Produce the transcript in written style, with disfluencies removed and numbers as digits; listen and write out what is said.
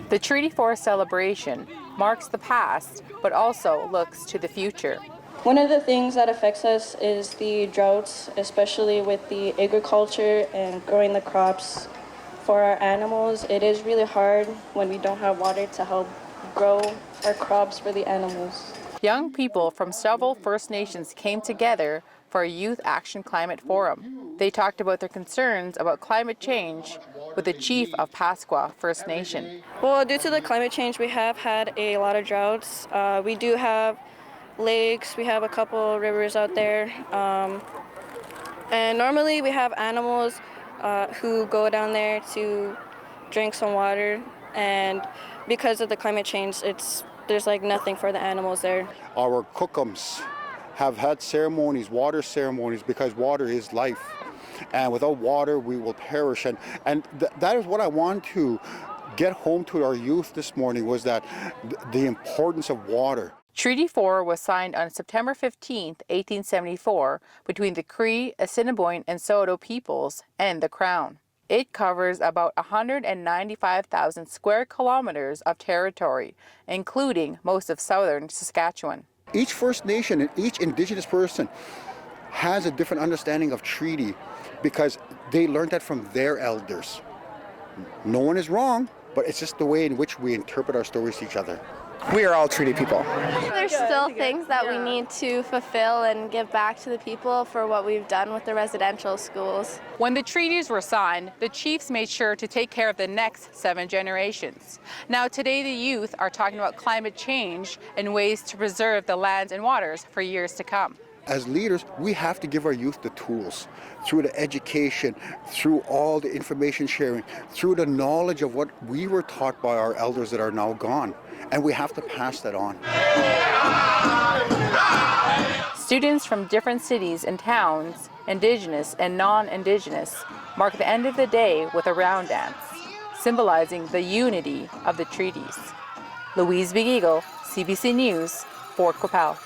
The Treaty 4 celebration marks the past, but also looks to the future. One of the things that affects us is the droughts, especially with the agriculture and growing the crops for our animals. It is really hard when we don't have water to help grow our crops for the animals. Young people from several First Nations came together for a Youth Action Climate Forum. They talked about their concerns about climate change with the chief of Pasqua First Nation. Well, due to the climate change, we have had a lot of droughts. We do have lakes, we have a couple rivers out there. And normally we have animals who go down there to drink some water. And because of the climate change, there's like nothing for the animals there. Our cookums have had ceremonies, water ceremonies, because water is life. And without water, we will perish. And that is what I want to get home to our youth this morning, was that the importance of water. Treaty 4 was signed on September 15, 1874, between the Cree, Assiniboine, and Saulteaux peoples and the Crown. It covers about 195,000 square kilometers of territory, including most of southern Saskatchewan. Each First Nation and each Indigenous person has a different understanding of treaty because they learned that from their elders. No one is wrong, but it's just the way in which we interpret our stories to each other. We are all treaty people. There's still things that we need to fulfill and give back to the people for what we've done with the residential schools. When the treaties were signed, the chiefs made sure to take care of the next 7 generations. Now today the youth are talking about climate change and ways to preserve the lands and waters for years to come. As leaders, we have to give our youth the tools through the education, through all the information sharing, through the knowledge of what we were taught by our elders that are now gone. And we have to pass that on. Students from different cities and towns, Indigenous and non-Indigenous, mark the end of the day with a round dance, symbolizing the unity of the treaties. Louise Big Eagle, CBC News, Fort Qu'Appelle.